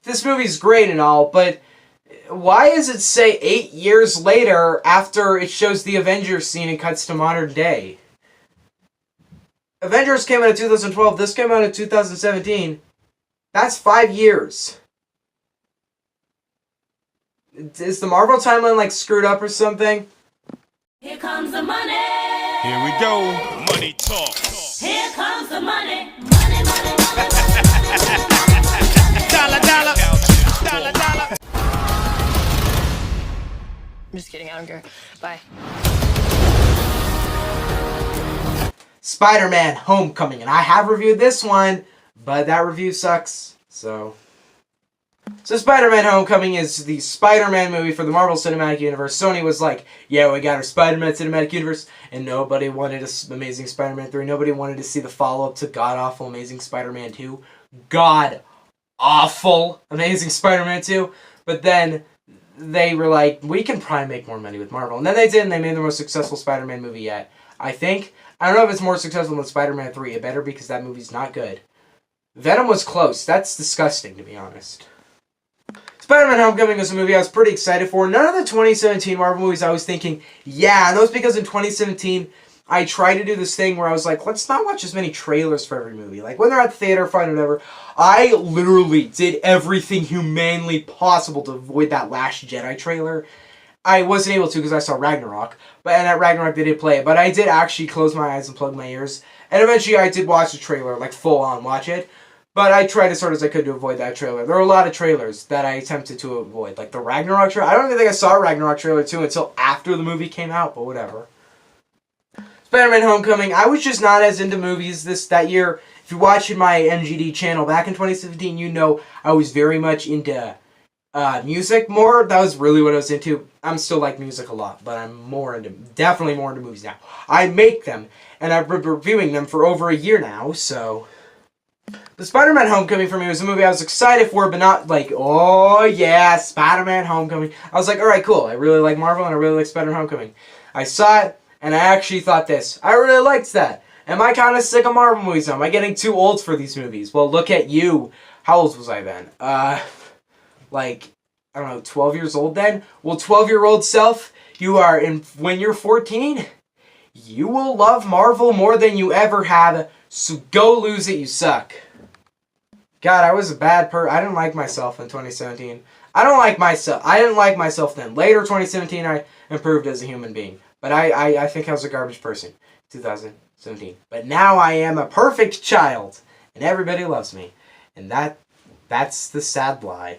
this movie's great and all, but why does it say 8 years later after it shows the Avengers scene and cuts to modern day? Avengers came out in 2012, this came out in 2017. That's 5 years. Is the Marvel timeline like screwed up or something? Here comes the money. Here we go. Money talk. Here comes the money. Money, money, money, money. Dollar, dollar. Dollar, dollar. I'm just kidding, I don't care. Bye. Spider-Man Homecoming, and I have reviewed this one, but that review sucks, so Spider-Man Homecoming is the Spider-Man movie for the Marvel Cinematic Universe. Sony was like, yeah, we got our Spider-Man Cinematic Universe, and nobody wanted Amazing Spider-Man 3. Nobody wanted to see the follow-up to god-awful Amazing Spider-Man 2. God-awful Amazing Spider-Man 2. But then they were like, we can probably make more money with Marvel. And then they did, and they made the most successful Spider-Man movie yet. I think. I don't know if it's more successful than Spider-Man 3. It better, because that movie's not good. Venom was close. That's disgusting, to be honest. Spider-Man Homecoming was a movie I was pretty excited for. None of the 2017 Marvel movies I was thinking, yeah, and that was because in 2017, I tried to do this thing where I was like, let's not watch as many trailers for every movie. Like, when they're at the theater, fine, whatever. I literally did everything humanly possible to avoid that Last Jedi trailer. I wasn't able to because I saw Ragnarok, and at Ragnarok they did play it, but I did actually close my eyes and plug my ears, and eventually I did watch the trailer, like full on watch it, but I tried as hard as I could to avoid that trailer. There were a lot of trailers that I attempted to avoid, like the Ragnarok trailer. I don't even think I saw a Ragnarok trailer too until after the movie came out, but whatever. Spider-Man Homecoming, I was just not as into movies that year. If you're watching my MGD channel back in 2017, you know I was very much into music more. That was really what I was into. I'm still like music a lot, but I'm definitely more into movies now. I make them, and I've been reviewing them for over a year now, so. The Spider-Man Homecoming for me was a movie I was excited for, but not like, oh yeah, Spider-Man Homecoming. I was like, alright, cool. I really like Marvel, and I really like Spider-Man Homecoming. I saw it, and I actually thought this. I really liked that. Am I kind of sick of Marvel movies now? Am I getting too old for these movies? Well, look at you. How old was I then? Like, I don't know, 12 years old then? Well, 12-year-old self, when you're 14, you will love Marvel more than you ever have, so go lose it, you suck. God, I was a bad I didn't like myself in 2017. I didn't like myself then. Later, 2017, I improved as a human being. But I think I was a garbage person, 2017. But now I am a perfect child, and everybody loves me. And that's the sad lie.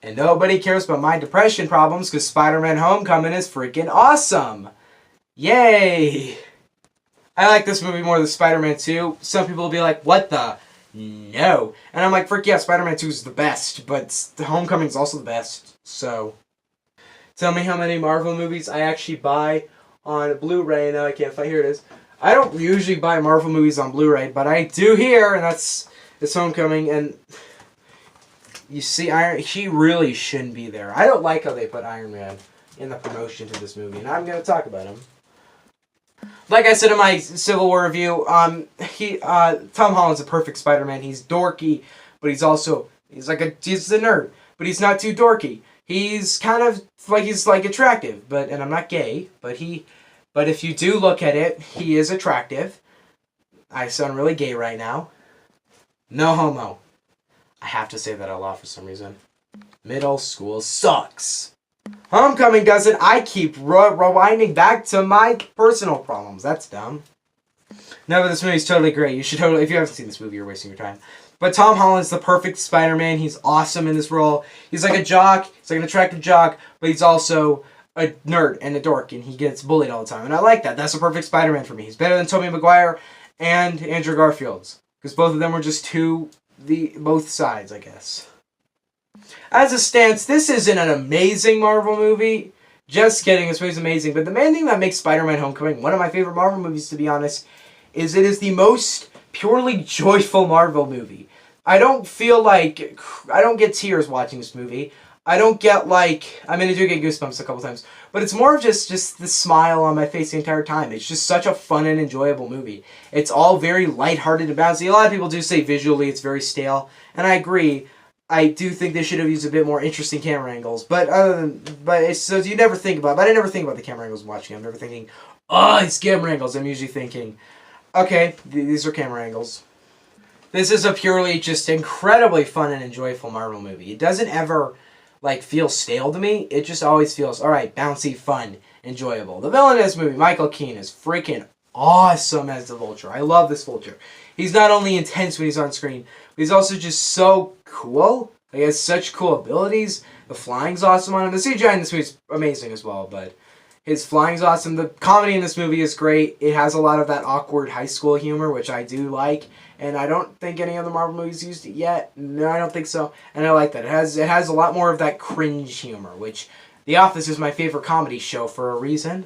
And nobody cares about my depression problems because Spider-Man Homecoming is freaking awesome. Yay! I like this movie more than Spider-Man 2. Some people will be like, what the? No. And I'm like, frick yeah, Spider-Man 2 is the best, but Homecoming is also the best. So, tell me how many Marvel movies I actually buy on Blu-ray. Now I can't find, here it is. I don't usually buy Marvel movies on Blu-ray, but I do here, and it's Homecoming, and you see, she really shouldn't be there. I don't like how they put Iron Man in the promotion to this movie, and I'm going to talk about him. Like I said in my Civil War review, Tom Holland's a perfect Spider-Man. He's dorky, but he's a nerd, but he's not too dorky. He's kind of like attractive, and I'm not gay, but if you do look at it, he is attractive. I sound really gay right now. No homo. I have to say that out loud for some reason. Middle school sucks. Homecoming doesn't. I keep rewinding back to my personal problems. That's dumb. No, but this movie's totally great. You should totally, if you haven't seen this movie, you're wasting your time. But Tom Holland's the perfect Spider-Man. He's awesome in this role. He's like a jock. He's like an attractive jock, but he's also a nerd and a dork, and he gets bullied all the time. And I like that. That's a perfect Spider-Man for me. He's better than Tobey Maguire and Andrew Garfield's, because both of them were just both sides, I guess. As a stance, this isn't an amazing Marvel movie. Just kidding, this movie's amazing. But the main thing that makes Spider-Man Homecoming one of my favorite Marvel movies, to be honest, is it is the most purely joyful Marvel movie. I don't get tears watching this movie. I do get goosebumps a couple times. But it's more of just the smile on my face the entire time. It's just such a fun and enjoyable movie. It's all very lighthearted and bouncy. A lot of people do say visually it's very stale, and I agree. I do think they should have used a bit more interesting camera angles. But it's, so you never think about. But I never think about the camera angles watching. I'm never thinking, oh, it's camera angles. I'm usually thinking, okay, these are camera angles. This is a purely just incredibly fun and enjoyable Marvel movie. It doesn't ever like feel stale to me. It just always feels alright, bouncy, fun, enjoyable. The villain in this movie, Michael Keane, is freaking awesome as the Vulture. I love this Vulture. He's not only intense when he's on screen, but he's also just so cool. He has such cool abilities. The flying's awesome on him. The CGI in this movie is amazing as well, but his flying's awesome. The comedy in this movie is great. It has a lot of that awkward high school humor, which I do like. And I don't think any other Marvel movies used it yet. No, I don't think so. And I like that. It has a lot more of that cringe humor, which The Office is my favorite comedy show for a reason.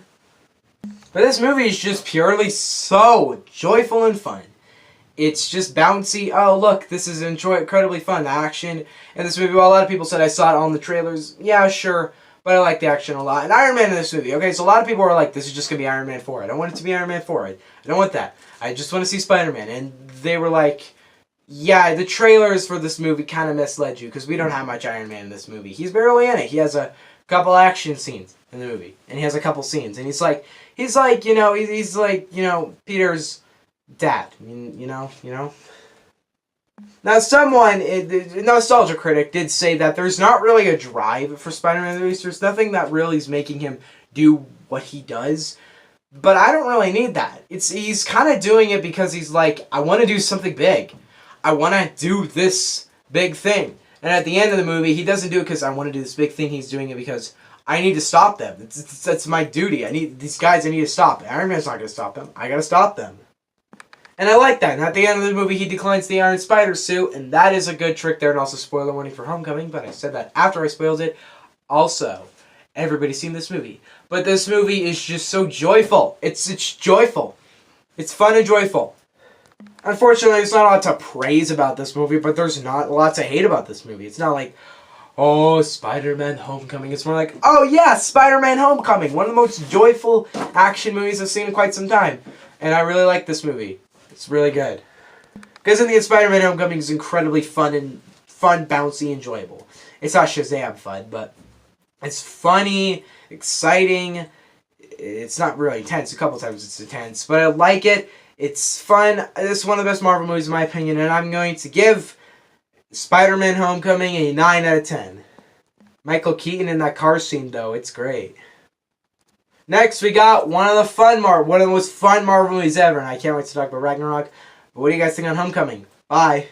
But this movie is just purely so joyful and fun. It's just bouncy. Oh, look, this is incredibly fun. The action in this movie, well, a lot of people said I saw it on the trailers. Yeah, sure. But I like the action a lot. And Iron Man in this movie. Okay, so a lot of people are like, this is just going to be Iron Man 4. I don't want it to be Iron Man 4. I don't want that. I just want to see Spider-Man. And they were like, yeah, the trailers for this movie kind of misled you because we don't have much Iron Man in this movie. He's barely in it. He has a couple action scenes in the movie. And he has a couple scenes. And he's like, he's like, Peter's dad. You know. Now, someone, a nostalgia critic, did say that there's not really a drive for Spider-Man movies. There's nothing that really is making him do what he does. But I don't really need that. He's kind of doing it because he's like, I want to do something big. I want to do this big thing. And at the end of the movie, he doesn't do it because I want to do this big thing. He's doing it because I need to stop them. That's my duty. I need these guys. I need to stop. Iron Man's not going to stop them. I got to stop them. And I like that. And at the end of the movie, he declines the Iron Spider suit. And that is a good trick there. And also, spoiler warning for Homecoming. But I said that after I spoiled it. Also, everybody's seen this movie. But this movie is just so joyful. It's joyful. It's fun and joyful. Unfortunately, there's not a lot to praise about this movie. But there's not a lot to hate about this movie. It's not like, oh, Spider-Man Homecoming. It's more like, oh yeah, Spider-Man Homecoming. One of the most joyful action movies I've seen in quite some time. And I really like this movie. It's really good. Because in the end, Spider-Man Homecoming is incredibly fun, bouncy, enjoyable. It's not Shazam fun, but it's funny, exciting. It's not really intense. A couple times it's intense, but I like it. It's fun. This is one of the best Marvel movies in my opinion, and I'm going to give Spider-Man Homecoming a 9 out of 10. Michael Keaton in that car scene, though, it's great. Next, we got one of the most fun Marvel movies ever, and I can't wait to talk about Ragnarok. But what do you guys think on Homecoming? Bye.